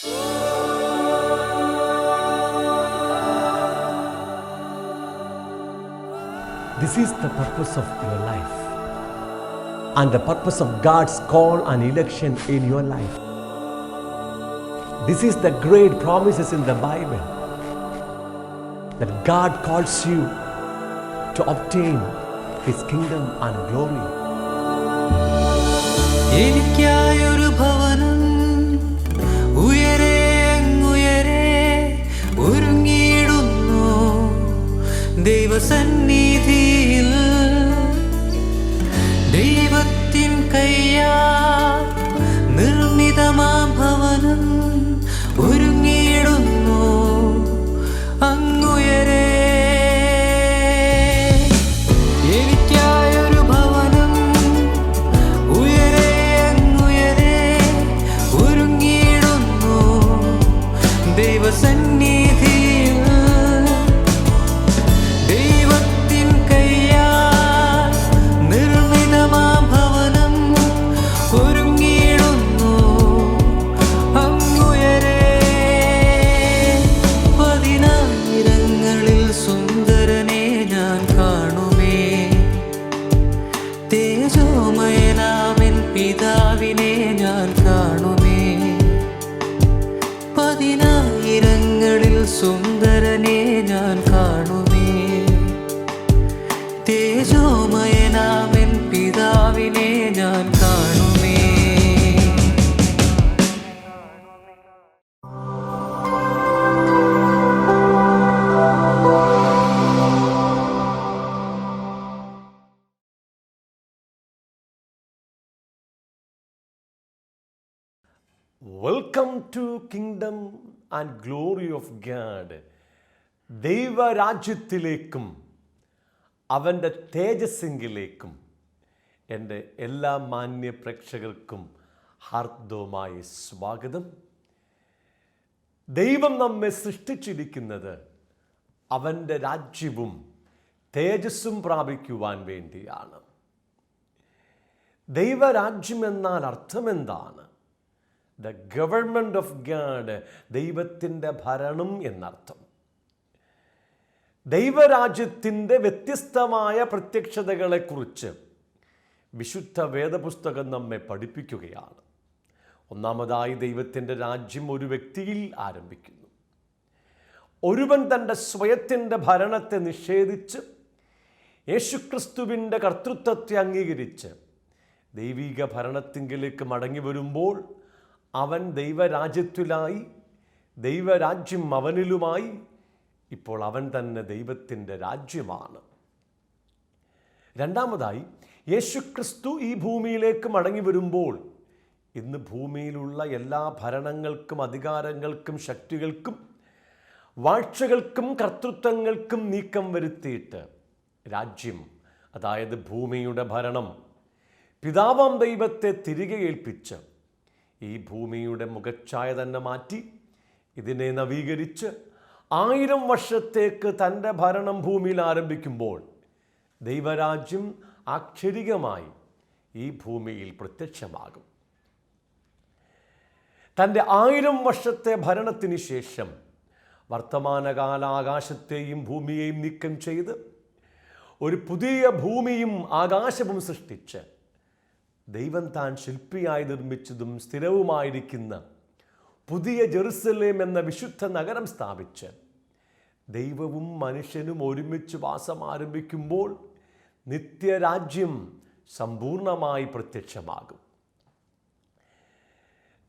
This is the purpose of your life and the purpose of God's call and election in your life. This is the great promises in the Bible that God calls you to obtain His kingdom and glory. എനിക്കായൊരു ഭവനം ഉയരെ അങ്ങുയരെ ഒരുങ്ങിയിടുന്നു ദൈവസന്നിധിയിൽ. ദൈവത്തിൻ കയ്യാൽ നിർമ്മിതമാം ഭവനം ഒരുങ്ങിയിടുന്നു അങ്ങുയരെ. എനിക്കായൊരു ഭവനം ഉയരെ അങ്ങുയരെ ഒരുങ്ങിയിടുന്നു ദൈവസന്നിധിയിൽ. ദൈവത്തിൻ കയ്യാൽ നിർമ്മിതമാം ഭവനം ഒരുങ്ങിയിടുന്നു അങ്ങുയരെ. പതിനായിരങ്ങളിൽ സുന്ദരനെ ഞാൻ കാണുമേ, തേജോമയനാമൻ പിതാവിനെ ഞാൻ കാണുമേ. പതിനായിരങ്ങളിൽ സുന്ദരനെ ഞാൻ കാണുമേ, തേജോമയനാമൻ പിതാവിനെ ഞാൻ കാണുമേ. Welcome to kingdom and glory of God. ദൈവരാജ്യത്തിലേക്കും അവൻ്റെ തേജസ്സിങ്കിലേക്കും എൻ്റെ എല്ലാ മാന്യ പ്രേക്ഷകർക്കും ഹാർദവമായ സ്വാഗതം. ദൈവം നമ്മെ സൃഷ്ടിച്ചിരിക്കുന്നത് അവൻ്റെ രാജ്യവും തേജസ്സും പ്രാപിക്കുവാൻ വേണ്ടിയാണ്. ദൈവരാജ്യം എന്നാൽ അർത്ഥമെന്താണ്? ദ ഗവൺമെൻറ് ഓഫ് ഗാഡ്, ദൈവത്തിൻ്റെ ഭരണം എന്നർത്ഥം. ദൈവരാജ്യത്തിൻ്റെ വ്യത്യസ്തമായ പ്രത്യക്ഷതകളെക്കുറിച്ച് വിശുദ്ധ വേദപുസ്തകം നമ്മെ പഠിപ്പിക്കുകയാണ്. ഒന്നാമതായി, ദൈവത്തിൻ്റെ രാജ്യം ഒരു വ്യക്തിയിൽ ആരംഭിക്കുന്നു. ഒരുവൻ തൻ്റെ സ്വയത്തിൻ്റെ ഭരണത്തെ നിഷേധിച്ച് യേശുക്രിസ്തുവിൻ്റെ കർത്തൃത്വത്തെ അംഗീകരിച്ച് ദൈവിക ഭരണത്തിങ്കിലേക്ക് മടങ്ങി വരുമ്പോൾ അവൻ ദൈവരാജ്യത്തിലായി, ദൈവരാജ്യം അവനിലുമായി. ഇപ്പോൾ അവൻ തന്നെ ദൈവത്തിൻ്റെ രാജ്യമാണ്. രണ്ടാമതായി, യേശുക്രിസ്തു ഈ ഭൂമിയിലേക്ക് മടങ്ങി വരുമ്പോൾ ഇന്ന് ഭൂമിയിലുള്ള എല്ലാ ഭരണങ്ങൾക്കും അധികാരങ്ങൾക്കും ശക്തികൾക്കും വാഴ്ചകൾക്കും കർത്തൃത്വങ്ങൾക്കും നീക്കം വരുത്തിയിട്ട് രാജ്യം, അതായത് ഭൂമിയുടെ ഭരണം, പിതാവാം ദൈവത്തെ തിരികെ ഏൽപ്പിച്ച് ഈ ഭൂമിയുടെ മുഖച്ഛായ തന്നെ മാറ്റി ഇതിനെ നവീകരിച്ച് 1000 വർഷത്തേക്ക് തൻ്റെ ഭരണം ഭൂമിയിൽ ആരംഭിക്കുമ്പോൾ ദൈവരാജ്യം ആക്ഷരികമായി ഈ ഭൂമിയിൽ പ്രത്യക്ഷമാകും. തൻ്റെ 1000 വർഷത്തെ ഭരണത്തിന് ശേഷം വർത്തമാനകാല ആകാശത്തെയും ഭൂമിയെയും നീക്കം ചെയ്ത് ഒരു പുതിയ ഭൂമിയും ആകാശവും സൃഷ്ടിച്ച് ദൈവം താൻ ശില്പിയായി നിർമ്മിച്ചതും സ്ഥിരവുമായിരിക്കുന്ന പുതിയ ജെറുസലേം എന്ന വിശുദ്ധ നഗരം സ്ഥാപിച്ച് ദൈവവും മനുഷ്യനും ഒരുമിച്ച് വാസം ആരംഭിക്കുമ്പോൾ നിത്യരാജ്യം സമ്പൂർണമായി പ്രത്യക്ഷമാകും.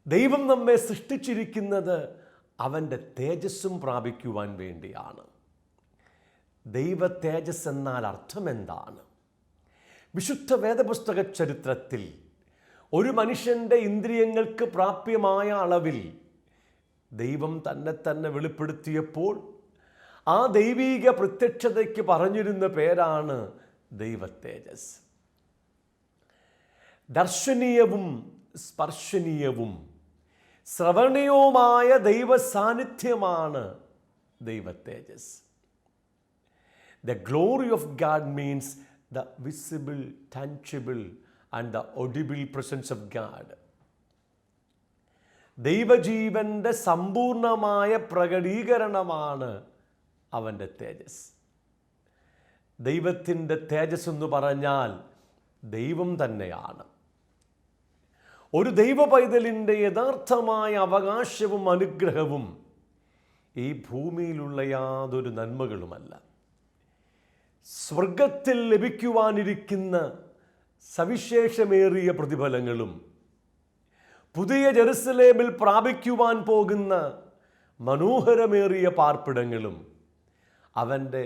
ദൈവം നമ്മെ സൃഷ്ടിച്ചിരിക്കുന്നത് അവൻ്റെ തേജസ്സും പ്രാപിക്കുവാൻ വേണ്ടിയാണ്. ദൈവ തേജസ് എന്നാൽ അർത്ഥമെന്താണ്? വിശുദ്ധ വേദപുസ്തക ചരിത്രത്തിൽ ഒരു മനുഷ്യൻ്റെ ഇന്ദ്രിയങ്ങൾക്ക് പ്രാപ്യമായ അളവിൽ ദൈവം തന്നെ വെളിപ്പെടുത്തിയപ്പോൾ ആ ദൈവീക പ്രത്യക്ഷതയ്ക്ക് പറഞ്ഞിരുന്ന പേരാണ് ദൈവ തേജസ്. ദർശനീയവും സ്പർശനീയവും ശ്രവണീയവുമായ ദൈവ സാന്നിധ്യമാണ് ദൈവ തേജസ്. The glory of God means the visible, tangible and the audible presence of God. ദൈവജീവൻ്റെ സമ്പൂർണമായ പ്രകടീകരണമാണ് അവൻ്റെ തേജസ്. ദൈവത്തിൻ്റെ തേജസ് എന്ന് പറഞ്ഞാൽ ദൈവം തന്നെയാണ്. ഒരു ദൈവ പൈതലിൻ്റെ യഥാർത്ഥമായ അവകാശവും അനുഗ്രഹവും ഈ ഭൂമിയിലുള്ള യാതൊരു നന്മകളുമല്ല. സ്വർഗത്തിൽ ലഭിക്കുവാനിരിക്കുന്ന സവിശേഷമേറിയ പ്രതിഫലങ്ങളും പുതിയ ജെറുസലേമിൽ പ്രാപിക്കുവാൻ പോകുന്ന മനോഹരമേറിയ പാർപ്പിടങ്ങളും അവൻ്റെ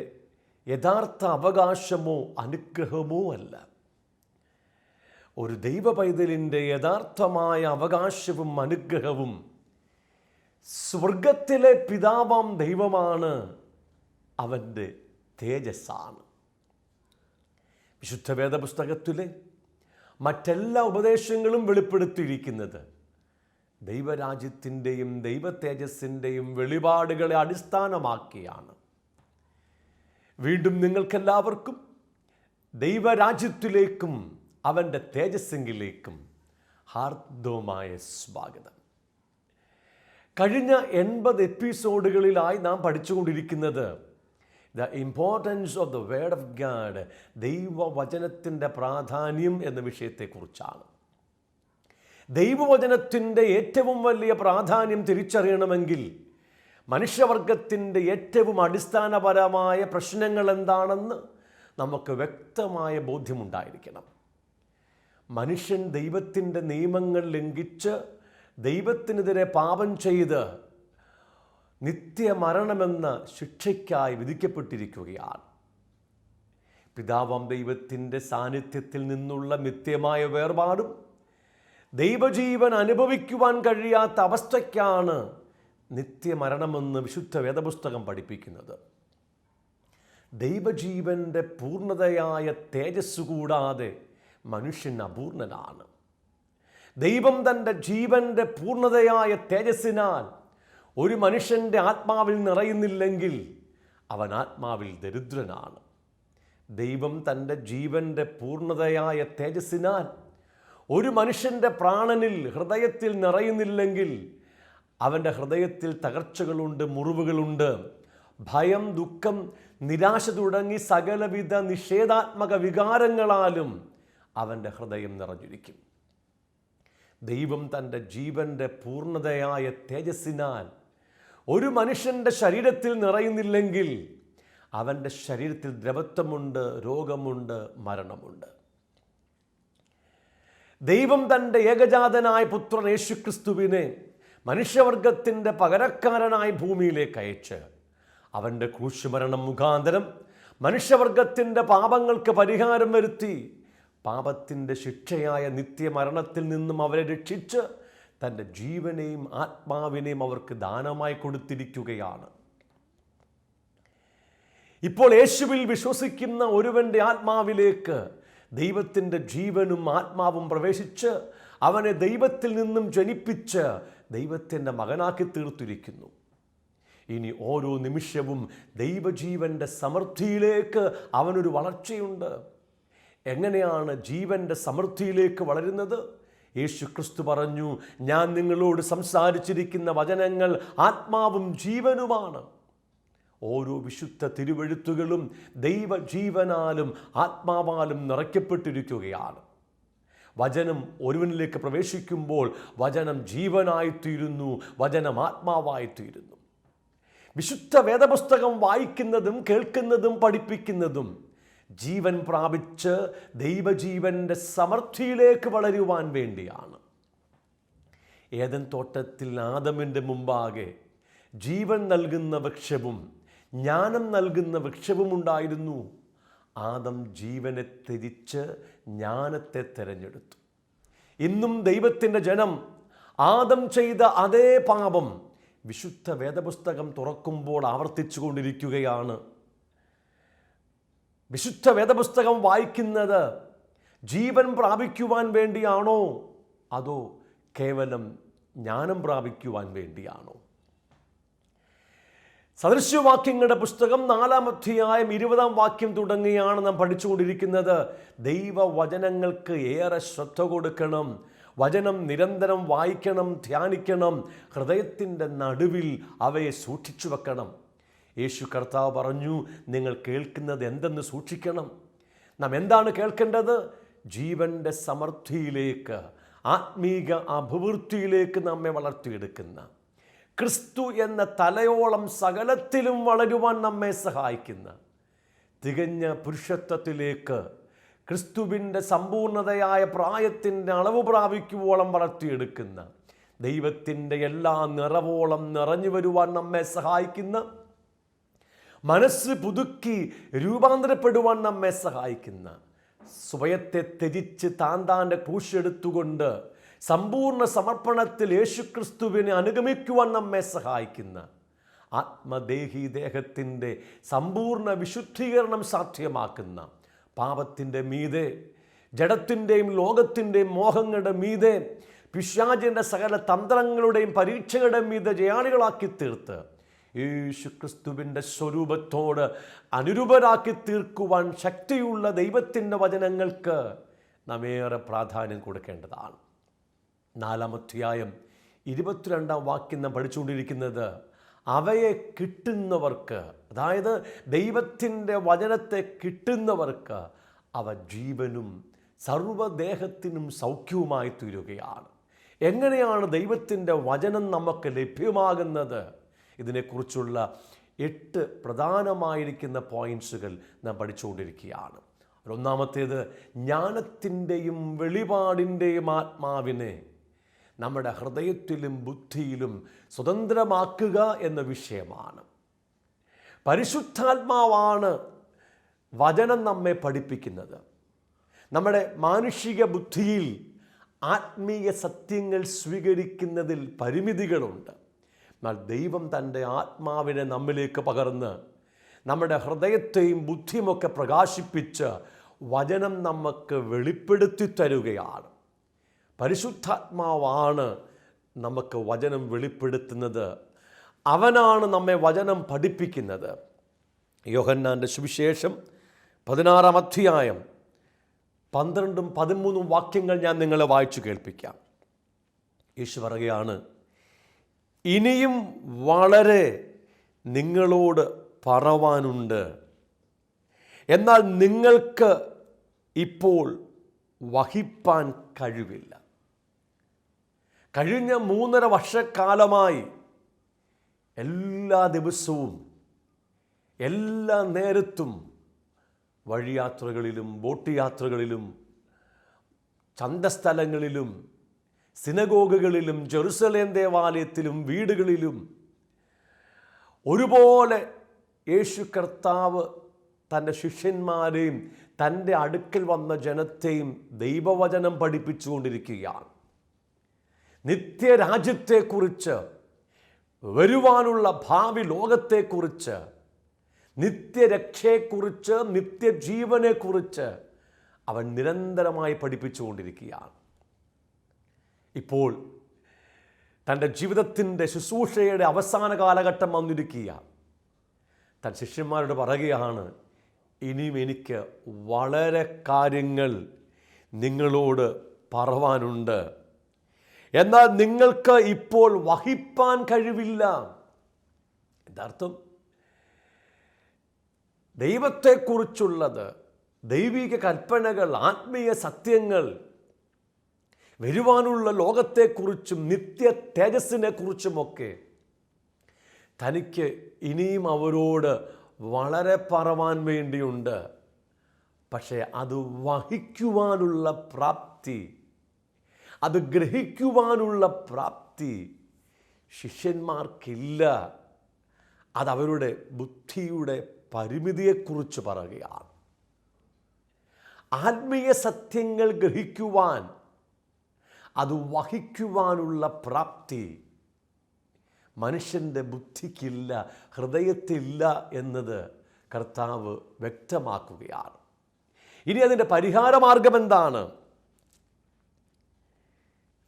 യഥാർത്ഥ അവകാശമോ അനുഗ്രഹമോ അല്ല. ഒരു ദൈവ പൈതലിൻ്റെ യഥാർത്ഥമായ അവകാശവും അനുഗ്രഹവും സ്വർഗത്തിലെ പിതാവാം ദൈവമാണ്, അവൻ്റെ തേജസ്സാണ്. വിശുദ്ധ വേദപുസ്തകത്തിലെ മറ്റെല്ലാ ഉപദേശങ്ങളും വെളിപ്പെടുത്തിയിരിക്കുന്നത് ദൈവരാജ്യത്തിൻ്റെയും ദൈവ തേജസ്സിൻ്റെയും വെളിപാടുകളെ അടിസ്ഥാനമാക്കിയാണ്. വീണ്ടും നിങ്ങൾക്കെല്ലാവർക്കും ദൈവരാജ്യത്തിലേക്കും അവൻ്റെ തേജസ്സെങ്കിലേക്കും ഹാർദവമായ സ്വാഗതം. കഴിഞ്ഞ 80 എപ്പിസോഡുകളിലായി നാം പഠിച്ചുകൊണ്ടിരിക്കുന്നത് the importance of the word of God, ദൈവവചനത്തിൻ്റെ പ്രാധാന്യം എന്ന വിഷയത്തെക്കുറിച്ചാണ്. ദൈവവചനത്തിൻ്റെ ഏറ്റവും വലിയ പ്രാധാന്യം തിരിച്ചറിയണമെങ്കിൽ മനുഷ്യവർഗത്തിൻ്റെ ഏറ്റവും അടിസ്ഥാനപരമായ പ്രശ്നങ്ങൾ എന്താണെന്ന് നമുക്ക് വ്യക്തമായ ബോധ്യമുണ്ടായിരിക്കണം. മനുഷ്യൻ ദൈവത്തിൻ്റെ നിയമങ്ങൾ ലംഘിച്ച് ദൈവത്തിനെതിരെ പാപം ചെയ്ത് നിത്യമരണമെന്ന ശിക്ഷയ്ക്കായി വിധിക്കപ്പെട്ടിരിക്കുകയാണ്. പിതാവാം ദൈവത്തിൻ്റെ സാന്നിധ്യത്തിൽ നിന്നുള്ള നിത്യമായ വേർപാടും ദൈവജീവൻ അനുഭവിക്കുവാൻ കഴിയാത്ത അവസ്ഥയ്ക്കാണ് നിത്യമരണമെന്ന് വിശുദ്ധ വേദപുസ്തകം പഠിപ്പിക്കുന്നത്. ദൈവജീവൻ്റെ പൂർണ്ണതയായ തേജസ് കൂടാതെ മനുഷ്യൻ അപൂർണനാണ്. ദൈവം തൻ്റെ ജീവൻ്റെ പൂർണ്ണതയായ തേജസ്സിനാൽ ഒരു മനുഷ്യൻ്റെ ആത്മാവിൽ നിറയുന്നില്ലെങ്കിൽ അവൻ ആത്മാവിൽ ദരിദ്രനാണ്. ദൈവം തൻ്റെ ജീവൻ്റെ പൂർണ്ണതയായ തേജസ്സിനാൽ ഒരു മനുഷ്യൻ്റെ പ്രാണനിൽ ഹൃദയത്തിൽ നിറയുന്നില്ലെങ്കിൽ അവൻ്റെ ഹൃദയത്തിൽ തകർച്ചകളുണ്ട്, മുറിവുകളുണ്ട്. ഭയം, ദുഃഖം, നിരാശ തുടങ്ങി സകലവിധ നിഷേധാത്മക വികാരങ്ങളാലും അവൻ്റെ ഹൃദയം നിറഞ്ഞിരിക്കും. ദൈവം തൻ്റെ ജീവൻ്റെ പൂർണ്ണതയായ തേജസ്സിനാൽ ഒരു മനുഷ്യൻ്റെ ശരീരത്തിൽ നിറയുന്നില്ലെങ്കിൽ അവൻ്റെ ശരീരത്തിൽ ദ്രവത്വമുണ്ട്, രോഗമുണ്ട്, മരണമുണ്ട്. ദൈവം തൻ്റെ ഏകജാതനായ പുത്രൻ യേശുക്രിസ്തുവിനെ മനുഷ്യവർഗത്തിൻ്റെ പകരക്കാരനായി ഭൂമിയിലേക്ക് അയച്ച് അവൻ്റെ ക്രൂശുമരണം മുഖാന്തരം മനുഷ്യവർഗത്തിൻ്റെ പാപങ്ങൾക്ക് പരിഹാരം വരുത്തി പാപത്തിൻ്റെ ശിക്ഷയായ നിത്യമരണത്തിൽ നിന്നും അവരെ രക്ഷിച്ച് തൻ്റെ ജീവനെയും ആത്മാവിനെയും അവർക്ക് ദാനമായി കൊടുത്തിരിക്കുകയാണ്. ഇപ്പോൾ യേശുവിൽ വിശ്വസിക്കുന്ന ഒരുവൻ്റെ ആത്മാവിലേക്ക് ദൈവത്തിൻ്റെ ജീവനും ആത്മാവും പ്രവേശിച്ച് അവനെ ദൈവത്തിൽ നിന്നും ജനിപ്പിച്ച് ദൈവത്തിൻ്റെ മകനാക്കി തീർത്തിരിക്കുന്നു. ഇനി ഓരോ നിമിഷവും ദൈവജീവൻ്റെ സമൃദ്ധിയിലേക്ക് അവനൊരു വളർച്ചയുണ്ട്. എങ്ങനെയാണ് ജീവൻ്റെ സമൃദ്ധിയിലേക്ക് വളരുന്നത്? യേശു ക്രിസ്തു പറഞ്ഞു, ഞാൻ നിങ്ങളോട് സംസാരിച്ചിരിക്കുന്ന വചനങ്ങൾ ആത്മാവും ജീവനുമാണ്. ഓരോ വിശുദ്ധ തിരുവെഴുത്തുകളും ദൈവജീവനാലും ആത്മാവാലും നിറയ്ക്കപ്പെട്ടിരിക്കുകയാണ്. വചനം ഒരുവനിലേക്ക് പ്രവേശിക്കുമ്പോൾ വചനം ജീവനായിത്തീരുന്നു, വചനം ആത്മാവായിത്തീരുന്നു. വിശുദ്ധ വേദപുസ്തകം വായിക്കുന്നതും കേൾക്കുന്നതും പഠിപ്പിക്കുന്നതും ജീവൻ പ്രാപിച്ച് ദൈവജീവൻ്റെ സമൃദ്ധിയിലേക്ക് വളരുവാൻ വേണ്ടിയാണ്. ഏദൻ തോട്ടത്തിൽ ആദമിൻ്റെ മുമ്പാകെ ജീവൻ നൽകുന്ന വൃക്ഷവും ജ്ഞാനം നൽകുന്ന വൃക്ഷവും ഉണ്ടായിരുന്നു. ആദം ജീവനെ ത്യജിച്ച് ജ്ഞാനത്തെ തിരഞ്ഞെടുത്തു. ഇന്നും ദൈവത്തിൻ്റെ ജനം ആദം ചെയ്ത അതേ പാപം വിശുദ്ധ വേദപുസ്തകം തുറക്കുമ്പോൾ ആവർത്തിച്ചു കൊണ്ടിരിക്കുകയാണ്. വിശുദ്ധ വേദപുസ്തകം വായിക്കുന്നത് ജീവൻ പ്രാപിക്കുവാൻ വേണ്ടിയാണോ അതോ കേവലം ജ്ഞാനം പ്രാപിക്കുവാൻ വേണ്ടിയാണോ? സദൃശ്യവാക്യങ്ങളുടെ പുസ്തകം 4-ാം അധ്യായം 20-ാം വാക്യം തുടങ്ങിയാണ് നാം പഠിച്ചുകൊണ്ടിരിക്കുന്നത്. ദൈവവചനങ്ങൾക്ക് ഏറെ ശ്രദ്ധ കൊടുക്കണം. വചനം നിരന്തരം വായിക്കണം, ധ്യാനിക്കണം, ഹൃദയത്തിൻ്റെ നടുവിൽ അവയെ സൂക്ഷിച്ചു വെക്കണം. യേശു കർത്താവ് പറഞ്ഞു, നിങ്ങൾ കേൾക്കുന്നത് എന്തെന്ന് സൂക്ഷിക്കണം. നാം എന്താണ് കേൾക്കേണ്ടത്? ജീവൻ്റെ സമൃദ്ധിയിലേക്ക്, ആത്മീക അഭിവൃദ്ധിയിലേക്ക് നമ്മെ വളർത്തിയെടുക്കുന്ന, ക്രിസ്തു എന്ന തലയോളം സകലത്തിലും വളരുവാൻ നമ്മെ സഹായിക്കുന്ന, തികഞ്ഞ പുരുഷത്വത്തിലേക്ക്, ക്രിസ്തുവിൻ്റെ സമ്പൂർണതയായ പ്രായത്തിൻ്റെ അളവ് പ്രാപിക്കുവോളം വളർത്തിയെടുക്കുന്ന, ദൈവത്തിൻ്റെ എല്ലാ നിറവോളം നിറഞ്ഞു വരുവാൻ നമ്മെ സഹായിക്കുന്ന, മനസ്സ് പുതുക്കി രൂപാന്തരപ്പെടുവാൻ നമ്മെ സഹായിക്കുന്ന, സ്വയത്തെ ത്യജിച്ച് താൻ്റെ ക്രൂശെടുത്തുകൊണ്ട് സമ്പൂർണ്ണ സമർപ്പണത്തിൽ യേശുക്രിസ്തുവിനെ അനുഗമിക്കുവാൻ നമ്മെ സഹായിക്കുന്ന, ആത്മദേഹി ദേഹത്തിൻ്റെ സമ്പൂർണ്ണ വിശുദ്ധീകരണം സാധ്യമാക്കുന്ന, പാപത്തിൻ്റെ മീതെ, ജഡത്തിൻ്റെയും ലോകത്തിൻ്റെയും മോഹങ്ങളുടെ മീതെ, പിശാചിൻ്റെ സകല തന്ത്രങ്ങളുടെയും പരീക്ഷകളുടെ മീതെ ജയാളികളാക്കി തീർത്ത് യേശുക്രിസ്തുവിൻ്റെ സ്വരൂപത്തോട് അനുരൂപരാക്കി തീർക്കുവാൻ ശക്തിയുള്ള ദൈവത്തിൻ്റെ വചനങ്ങൾക്ക് നാം ഏറെ പ്രാധാന്യം കൊടുക്കേണ്ടതാണ്. 4-ാം അധ്യായം 22-ാം വാക്യം നാം പഠിച്ചുകൊണ്ടിരിക്കുന്നത്, അവയെ കിട്ടുന്നവർക്ക്, അതായത് ദൈവത്തിൻ്റെ വചനത്തെ കിട്ടുന്നവർക്ക് അവ ജീവനും സർവ്വദേഹത്തിനും സൗഖ്യവുമായി തീരുകയാണ്. എങ്ങനെയാണ് ദൈവത്തിൻ്റെ വചനം നമുക്ക് ലഭ്യമാകുന്നത്? ഇതിനെക്കുറിച്ചുള്ള 8 പ്രധാനമായിരിക്കുന്ന പോയിൻറ്റ്സുകൾ നാം പഠിച്ചുകൊണ്ടിരിക്കുകയാണ്. ഒന്നാമത്തേത്, ജ്ഞാനത്തിൻ്റെയും വെളിപാടിൻ്റെയും ആത്മാവിനെ നമ്മുടെ ഹൃദയത്തിലും ബുദ്ധിയിലും സ്വതന്ത്രമാക്കുക എന്ന വിഷയമാണ്. പരിശുദ്ധാത്മാവാണ് വചനം നമ്മെ പഠിപ്പിക്കുന്നത്. നമ്മുടെ മാനുഷിക ബുദ്ധിയിൽ ആത്മീയ സത്യങ്ങൾ സ്വീകരിക്കുന്നതിൽ പരിമിതികളുണ്ട്. എന്നാൽ ദൈവം തൻ്റെ ആത്മാവിനെ നമ്മിലേക്ക് പകർന്ന് നമ്മുടെ ഹൃദയത്തെയും ബുദ്ധിയുമൊക്കെ പ്രകാശിപ്പിച്ച് വചനം നമുക്ക് വെളിപ്പെടുത്തി തരുകയാണ്. പരിശുദ്ധാത്മാവാണ് നമുക്ക് വചനം വെളിപ്പെടുത്തുന്നത്. അവനാണ് നമ്മെ വചനം പഠിപ്പിക്കുന്നത്. യോഹന്നാൻ്റെ സുവിശേഷം 16-ാം അധ്യായം 12-ഉം 13-ഉം വാക്യങ്ങൾ ഞാൻ നിങ്ങളെ വായിച്ചു കേൾപ്പിക്കാം. യേശു പറയുകയാണ്, ഇനിയും വളരെ നിങ്ങളോട് പറവാനുണ്ട്, എന്നാൽ നിങ്ങൾക്ക് ഇപ്പോൾ വഹിപ്പാൻ കഴിവില്ല. കഴിഞ്ഞ 3.5 വർഷക്കാലമായി എല്ലാ ദിവസവും എല്ലാ നേരത്തും വഴിയാത്രകളിലും ബോട്ട് യാത്രകളിലും ചന്തസ്ഥലങ്ങളിലും സിനഗോഗുകളിലും ജെറുസലേം ദേവാലയത്തിലും വീടുകളിലും ഒരുപോലെ യേശു കർത്താവ് തൻ്റെ ശിഷ്യന്മാരെയും തൻ്റെ അടുക്കൽ വന്ന ജനത്തെയും ദൈവവചനം പഠിപ്പിച്ചുകൊണ്ടിരിക്കുകയാണ്. നിത്യരാജ്യത്തെക്കുറിച്ച്, വരുവാനുള്ള ഭാവി ലോകത്തെക്കുറിച്ച്, നിത്യരക്ഷയെക്കുറിച്ച്, നിത്യജീവനെക്കുറിച്ച് അവൻ നിരന്തരമായി പഠിപ്പിച്ചുകൊണ്ടിരിക്കുകയാണ്. ഇപ്പോൾ തൻ്റെ ജീവിതത്തിൻ്റെ ശുശ്രൂഷയുടെ അവസാന കാലഘട്ടം വന്നിരിക്കുക. തൻ ശിഷ്യന്മാരോട് പറയുകയാണ്, ഇനിയും എനിക്ക് വളരെ കാര്യങ്ങൾ നിങ്ങളോട് പറവാനുണ്ട്, എന്നാൽ നിങ്ങൾക്ക് ഇപ്പോൾ വഹിപ്പാൻ കഴിവില്ല. യഥാർത്ഥം ദൈവത്തെക്കുറിച്ചുള്ളത്, ദൈവിക കൽപ്പനകൾ, ആത്മീയ സത്യങ്ങൾ, വരുവാനുള്ള ലോകത്തെക്കുറിച്ചും നിത്യ തേജസ്സിനെക്കുറിച്ചുമൊക്കെ തനിക്ക് ഇനിയും അവരോട് വളരെ പറവാൻ വേണ്ടിയുണ്ട്. പക്ഷേ അത് വഹിക്കുവാനുള്ള പ്രാപ്തി, അത് ഗ്രഹിക്കുവാനുള്ള പ്രാപ്തി ശിഷ്യന്മാർക്കില്ല. അതവരുടെ ബുദ്ധിയുടെ പരിമിതിയെക്കുറിച്ച് പറയുകയാണ്. ആത്മീയ സത്യങ്ങൾ ഗ്രഹിക്കുവാൻ, അത് വഹിക്കുവാനുള്ള പ്രാപ്തി മനുഷ്യൻ്റെ ബുദ്ധിക്കില്ല, ഹൃദയത്തില്ല എന്നത് കർത്താവ് വ്യക്തമാക്കുകയാണ്. ഇനി അതിൻ്റെ പരിഹാരമാർഗം എന്താണ്?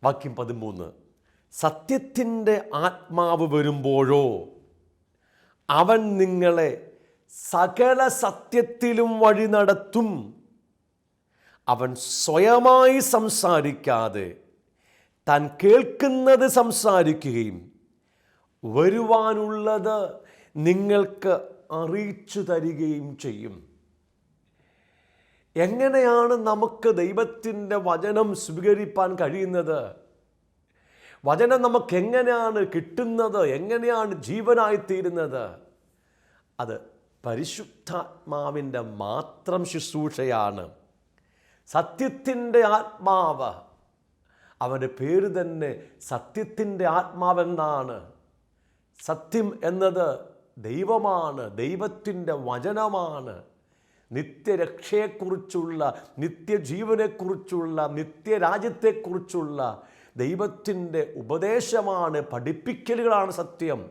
വാക്യം 13, സത്യത്തിൻ്റെ ആത്മാവ് വരുമ്പോഴോ അവൻ നിങ്ങളെ സകല സത്യത്തിലും വഴി നടത്തും. അവൻ സ്വയമായി സംസാരിക്കാതെ താൻ കേൾക്കുന്നത് സംസാരിക്കുകയും വരുവാനുള്ളത് നിങ്ങൾക്ക് അറിയിച്ചു തരികയും ചെയ്യും. എങ്ങനെയാണ് നമുക്ക് ദൈവത്തിൻ്റെ വചനം സ്വീകരിപ്പാൻ കഴിയുന്നത്? വചനം നമുക്ക് എങ്ങനെയാണ് കിട്ടുന്നത്? എങ്ങനെയാണ് ജീവനായിത്തീരുന്നത്? അത് പരിശുദ്ധാത്മാവിൻ്റെ മാത്രം ശുശ്രൂഷയാണ്. സത്യത്തിൻ്റെ ആത്മാവ്, അവൻ്റെ പേര് തന്നെ സത്യത്തിൻ്റെ ആത്മാവെന്നാണ്. സത്യം എന്നത് ദൈവമാണ്, ദൈവത്തിൻ്റെ വചനമാണ്. നിത്യരക്ഷയെക്കുറിച്ചുള്ള, നിത്യജീവനെക്കുറിച്ചുള്ള, നിത്യരാജ്യത്തെക്കുറിച്ചുള്ള ദൈവത്തിൻ്റെ ഉപദേശമാണ്, പഠിപ്പിക്കലുകളാണ് സത്യം.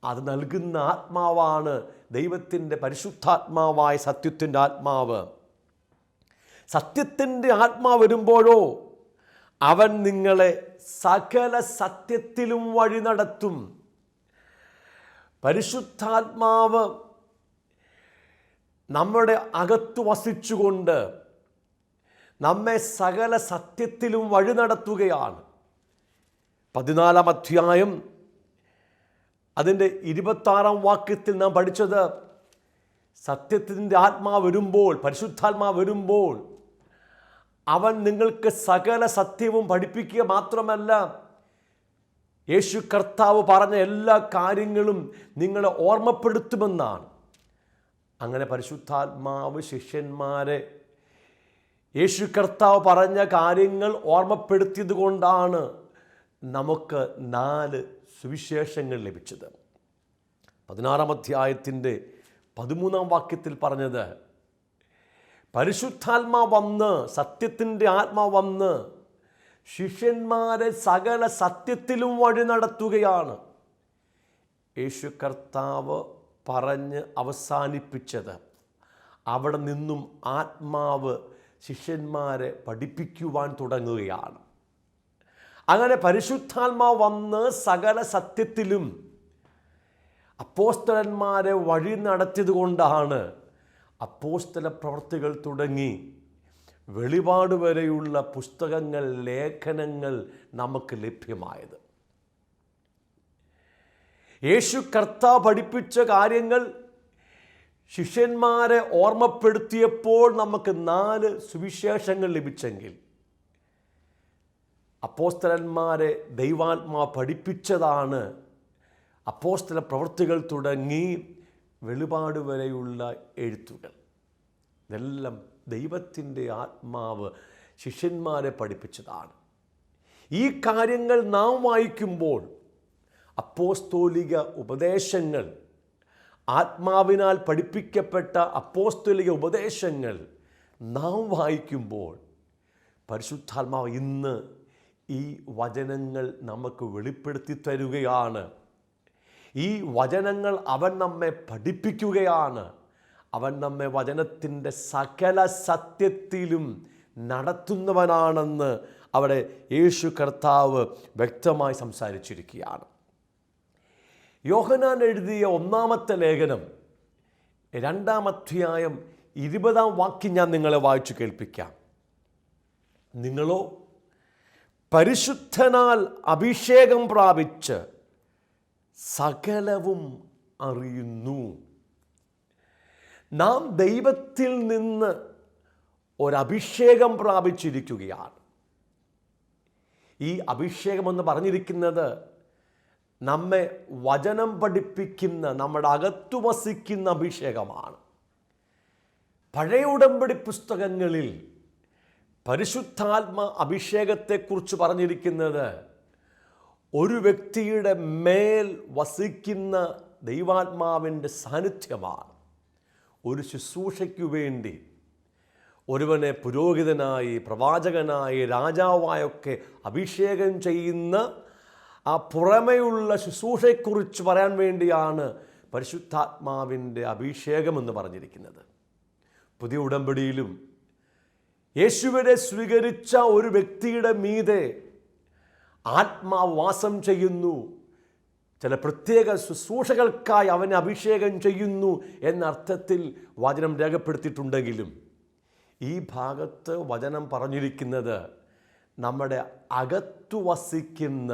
അത് നൽകുന്ന ആത്മാവാണ് ദൈവത്തിൻ്റെ പരിശുദ്ധാത്മാവായ സത്യത്തിൻ്റെ ആത്മാവ്. സത്യത്തിൻ്റെ ആത്മാവ് വരുമ്പോഴോ അവൻ നിങ്ങളെ സകല സത്യത്തിലും വഴി നടത്തും. പരിശുദ്ധാത്മാവ് നമ്മുടെ അകത്തു വസിച്ചുകൊണ്ട് നമ്മെ സകല സത്യത്തിലും വഴി നടത്തുകയാണ്. 14-ാം അധ്യായം അതിൻ്റെ 26-ാം വാക്യത്തിൽ നാം പഠിച്ചത്, സത്യത്തിൻ്റെ ആത്മാവ് വരുമ്പോൾ, പരിശുദ്ധാത്മാവ് വരുമ്പോൾ അവൻ നിങ്ങൾക്ക് സകല സത്യവും പഠിപ്പിക്കുക മാത്രമല്ല, യേശു കർത്താവ് പറഞ്ഞ എല്ലാ കാര്യങ്ങളും നിങ്ങളെ ഓർമ്മപ്പെടുത്തുമെന്നാണ്. അങ്ങനെ പരിശുദ്ധാത്മാവ് ശിഷ്യന്മാരെ യേശു കർത്താവ് പറഞ്ഞ കാര്യങ്ങൾ ഓർമ്മപ്പെടുത്തിയത് കൊണ്ടാണ് നമുക്ക് 4 സുവിശേഷങ്ങൾ ലഭിച്ചത്. 16-ാം അധ്യായത്തിൻ്റെ 13-ാം വാക്യത്തിൽ പറഞ്ഞത്, പരിശുദ്ധാത്മാവ് വന്ന്, സത്യത്തിൻ്റെ ആത്മാവ് വന്ന് ശിഷ്യന്മാരെ സകല സത്യത്തിലും വഴി നടത്തുകയാണ്. യേശു കർത്താവ് പറഞ്ഞ് അവസാനിപ്പിച്ചത്, അവിടെ നിന്നും ആത്മാവ് ശിഷ്യന്മാരെ പഠിപ്പിക്കുവാൻ തുടങ്ങുകയാണ്. അങ്ങനെ പരിശുദ്ധാത്മാവ് വന്ന് സകല സത്യത്തിലും അപ്പോസ്തലന്മാരെ വഴി നടത്തിയത് കൊണ്ടാണ് അപ്പോസ്തല പ്രവൃത്തികൾ തുടങ്ങി വെളിപാട് വരെയുള്ള പുസ്തകങ്ങൾ, ലേഖനങ്ങൾ നമുക്ക് ലഭ്യമായത്. യേശു കർത്താവ് പഠിപ്പിച്ച കാര്യങ്ങൾ ശിഷ്യന്മാരെ ഓർമ്മപ്പെടുത്തിയപ്പോൾ നമുക്ക് 4 സുവിശേഷങ്ങൾ ലഭിച്ചെങ്കിൽ, അപ്പോസ്തലന്മാരെ ദൈവാത്മാവ് പഠിപ്പിച്ചതാണ് അപ്പോസ്തല പ്രവൃത്തികൾ തുടങ്ങി വെളിപാട് വരെയുള്ള എഴുത്തുകൾ. ഇതെല്ലാം ദൈവത്തിൻ്റെ ആത്മാവ് ശിഷ്യന്മാരെ പഠിപ്പിച്ചതാണ്. ഈ കാര്യങ്ങൾ നാം വായിക്കുമ്പോൾ അപ്പോസ്തോലിക ഉപദേശങ്ങൾ, ആത്മാവിനാൽ പഠിപ്പിക്കപ്പെട്ട അപ്പോസ്തോലിക ഉപദേശങ്ങൾ നാം വായിക്കുമ്പോൾ പരിശുദ്ധാത്മാവ് ഇന്ന് ഈ വചനങ്ങൾ നമുക്ക് വെളിപ്പെടുത്തി തരുകയാണ്. ഈ വചനങ്ങൾ അവൻ നമ്മെ പഠിപ്പിക്കുകയാണ്. അവൻ നമ്മെ വചനത്തിൻ്റെ സകല സത്യത്തിലും നടത്തുന്നവനാണെന്ന് അവിടെ യേശു കർത്താവ് വ്യക്തമായി സംസാരിച്ചിരിക്കുകയാണ്. യോഹന്നാൻ എഴുതിയ 1-ാമത്തെ ലേഖനം 2-ാം അധ്യായം 20-ാം വാക്യം ഞാൻ നിങ്ങളെ വായിച്ചു കേൾപ്പിക്കാം. നിങ്ങളോ പരിശുദ്ധനാൽ അഭിഷേകം പ്രാപിച്ച് സകലവും അറിയുന്നു. നാം ദൈവത്തിൽ നിന്ന് ഒരഭിഷേകം പ്രാപിച്ചിരിക്കുകയാണ്. ഈ അഭിഷേകമെന്ന് പറഞ്ഞിരിക്കുന്നത് നമ്മെ വചനം പഠിപ്പിക്കുന്ന, നമ്മുടെ അകത്തു വസിക്കുന്ന അഭിഷേകമാണ്. പഴയ ഉടമ്പടി പുസ്തകങ്ങളിൽ പരിശുദ്ധാത്മ അഭിഷേകത്തെക്കുറിച്ച് പറഞ്ഞിരിക്കുന്നത് ഒരു വ്യക്തിയുടെ മേൽ വസിക്കുന്ന ദൈവാത്മാവിൻ്റെ സാന്നിധ്യമാണ്. ഒരു ശുശ്രൂഷയ്ക്കു വേണ്ടി ഒരുവനെ പുരോഹിതനായി, പ്രവാചകനായി, രാജാവായൊക്കെ അഭിഷേകം ചെയ്യുന്ന ആ പുറമെയുള്ള ശുശ്രൂഷയെക്കുറിച്ച് പറയാൻ വേണ്ടിയാണ് പരിശുദ്ധാത്മാവിൻ്റെ അഭിഷേകമെന്ന് പറഞ്ഞിരിക്കുന്നത്. പുതിയ ഉടമ്പടിയിലും യേശുവിനെ സ്വീകരിച്ച ഒരു വ്യക്തിയുടെ മീതെ ആത്മാവ് വാസം ചെയ്യുന്നു. ചില പ്രത്യേക ശുശ്രൂഷകൾക്കായി അവനെ അഭിഷേകം ചെയ്യുന്നു എന്ന അർത്ഥത്തിൽ വചനം രേഖപ്പെടുത്തിയിട്ടുണ്ടെങ്കിലും ഈ ഭാഗത്ത് വചനം പറഞ്ഞിരിക്കുന്നത് നമ്മുടെ അകത്തു വസിക്കുന്ന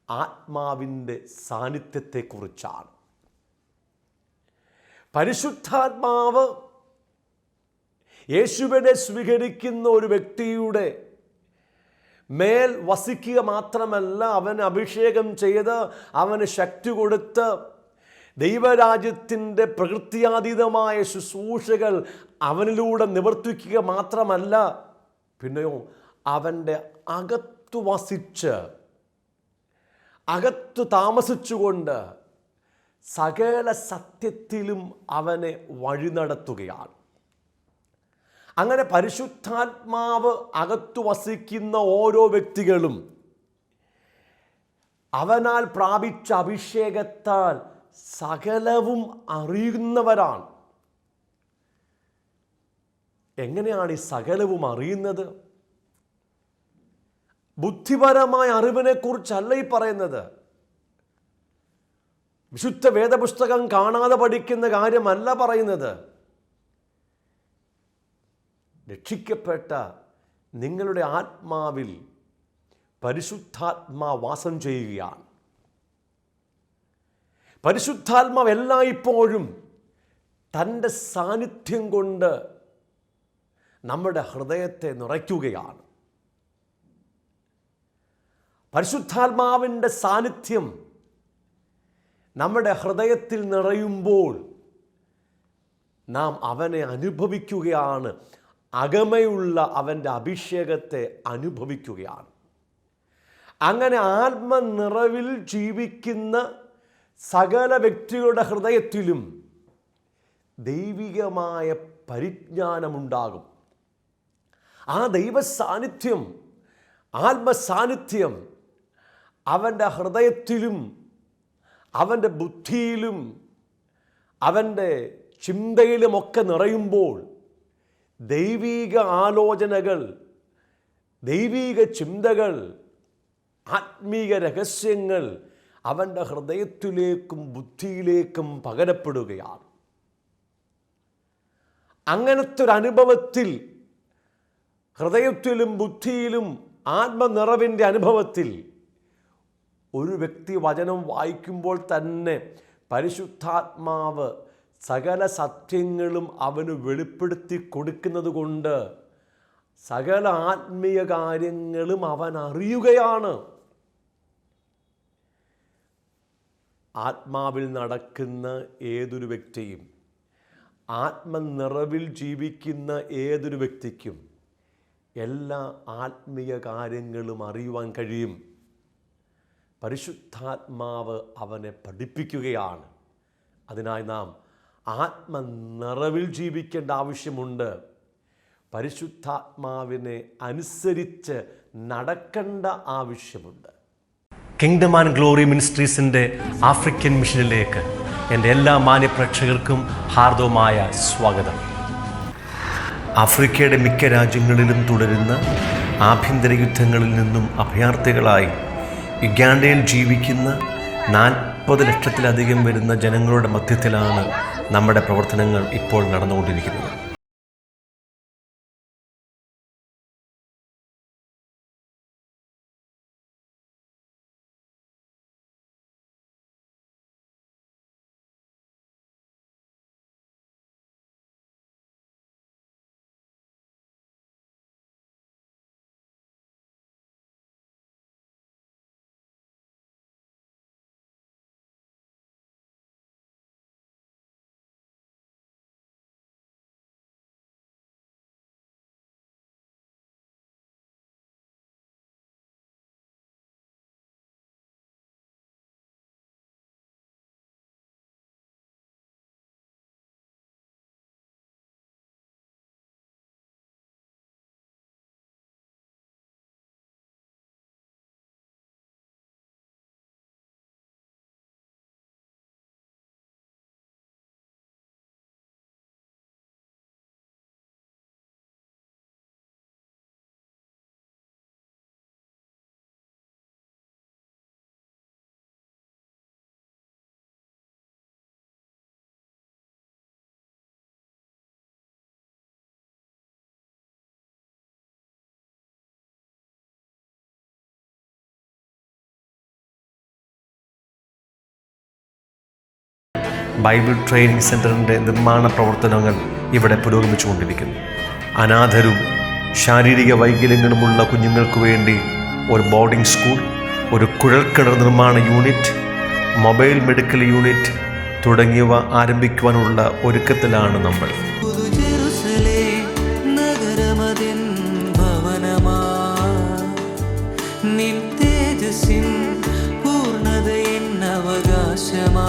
ആത്മാവിൻ്റെ സാന്നിധ്യത്തെക്കുറിച്ചാണ്. പരിശുദ്ധാത്മാവ് യേശുവിനെ സ്വീകരിക്കുന്ന ഒരു വ്യക്തിയുടെ മേൽ വസിക്കുക മാത്രമല്ല, അവന് അഭിഷേകം ചെയ്ത് അവന് ശക്തി കൊടുത്ത് ദൈവരാജ്യത്തിൻ്റെ പ്രകൃത്യാതീതമായ ശുശ്രൂഷകൾ അവനിലൂടെ നിവർത്തിക്കുക മാത്രമല്ല, പിന്നെയോ അവൻ്റെ അകത്തു വസിച്ച് അകത്തു താമസിച്ചുകൊണ്ട് സകല സത്യത്തിലും അവനെ വഴി നടത്തുകയാണ്. അങ്ങനെ പരിശുദ്ധാത്മാവ് അകത്തു വസിക്കുന്ന ഓരോ വ്യക്തികളും അവനാൽ പ്രാപിച്ച അഭിഷേകത്താൽ സകലവും അറിയുന്നവരാണ്. എങ്ങനെയാണ് ഈ സകലവും അറിയുന്നത്? ബുദ്ധിപരമായ അറിവിനെക്കുറിച്ചല്ല ഈ പറയുന്നത്. വിശുദ്ധ വേദപുസ്തകം കാണാതെ പഠിക്കുന്ന കാര്യമല്ല പറയുന്നത്. രക്ഷിക്കപ്പെട്ട നിങ്ങളുടെ ആത്മാവിൽ പരിശുദ്ധാത്മാ വാസം ചെയ്യുകയാണ്. പരിശുദ്ധാത്മാവ് എല്ലായ്പ്പോഴും തൻ്റെ സാന്നിധ്യം കൊണ്ട് നമ്മുടെ ഹൃദയത്തെ നിറയ്ക്കുകയാണ്. പരിശുദ്ധാത്മാവിൻ്റെ സാന്നിധ്യം നമ്മുടെ ഹൃദയത്തിൽ നിറയുമ്പോൾ നാം അവനെ അനുഭവിക്കുകയാണ്. അകമയുള്ള അവൻ്റെ അഭിഷേകത്തെ അനുഭവിക്കുകയാണ്. അങ്ങനെ ആത്മനിറവിൽ ജീവിക്കുന്ന സകല വ്യക്തികളുടെ ഹൃദയത്തിലും ദൈവികമായ പരിജ്ഞാനമുണ്ടാകും. ആ ദൈവ സാന്നിധ്യം, ആത്മസാന്നിധ്യം അവൻ്റെ ഹൃദയത്തിലും അവൻ്റെ ബുദ്ധിയിലും അവൻ്റെ ചിന്തയിലുമൊക്കെ നിറയുമ്പോൾ ദൈവിക ആലോചനകൾ, ദൈവിക ചിന്തകൾ, ആത്മീക രഹസ്യങ്ങൾ അവൻ്റെ ഹൃദയത്തിലേക്കും ബുദ്ധിയിലേക്കും പകരപ്പെടുകയാണ്. അങ്ങനത്തെ ഒരു അനുഭവത്തിൽ, ഹൃദയത്തിലും ബുദ്ധിയിലും ആത്മനിറവിൻ്റെ അനുഭവത്തിൽ ഒരു വ്യക്തി വചനം വായിക്കുമ്പോൾ തന്നെ പരിശുദ്ധാത്മാവ് സകല സത്യങ്ങളും അവന് വെളിപ്പെടുത്തി കൊടുക്കുന്നത് കൊണ്ട് സകല ആത്മീയ കാര്യങ്ങളും അവൻ അറിയുകയാണ്. ആത്മാവിൽ നടക്കുന്ന ഏതൊരു വ്യക്തിയും, ആത്മനിറവിൽ ജീവിക്കുന്ന ഏതൊരു വ്യക്തിക്കും എല്ലാ ആത്മീയ കാര്യങ്ങളും അറിയുവാൻ കഴിയും. പരിശുദ്ധാത്മാവ് അവനെ പഠിപ്പിക്കുകയാണ്. അതിനായി നാം ആത്മനിറവിൽ ജീവിക്കേണ്ട ആവശ്യമുണ്ട്. പരിശുദ്ധാത്മാവിനെ അനുസരിച്ച് നടക്കേണ്ട ആവശ്യമുണ്ട്. കിങ്ഡം ആൻഡ് ഗ്ലോറി മിനിസ്ട്രീസിൻ്റെ ആഫ്രിക്കൻ മിഷനിലേക്ക് എൻ്റെ എല്ലാ മാന്യപ്രേക്ഷകർക്കും ഹാർദവമായ സ്വാഗതം. ആഫ്രിക്കയുടെ മിക്ക രാജ്യങ്ങളിലും തുടരുന്ന ആഭ്യന്തര യുദ്ധങ്ങളിൽ നിന്നും അഭയാർത്ഥികളായി യുഗാണ്ടയിൽ ജീവിക്കുന്ന 40 ലക്ഷത്തിലധികം വരുന്ന ജനങ്ങളുടെ മധ്യത്തിലാണ് നമ്മുടെ പ്രവർത്തനങ്ങൾ ഇപ്പോൾ നടന്നുകൊണ്ടിരിക്കുന്നത്. ബൈബിൾ ട്രെയിനിങ് സെൻ്ററിൻ്റെ നിർമ്മാണ പ്രവർത്തനങ്ങൾ ഇവിടെ പുരോഗമിച്ചുകൊണ്ടിരിക്കുന്നു. അനാഥരും ശാരീരിക വൈകല്യങ്ങളുമുള്ള കുഞ്ഞുങ്ങൾക്ക് വേണ്ടി ഒരു ബോർഡിംഗ് സ്കൂൾ, ഒരു കുഴൽക്കിണർ നിർമ്മാണ യൂണിറ്റ്, മൊബൈൽ മെഡിക്കൽ യൂണിറ്റ് തുടങ്ങിയവ ആരംഭിക്കുവാനുള്ള ഒരുക്കത്തിലാണ് നമ്മൾ. നിൻ തേജസ്സിൻ പൂർണ്ണതയിൻ അവകാശമാ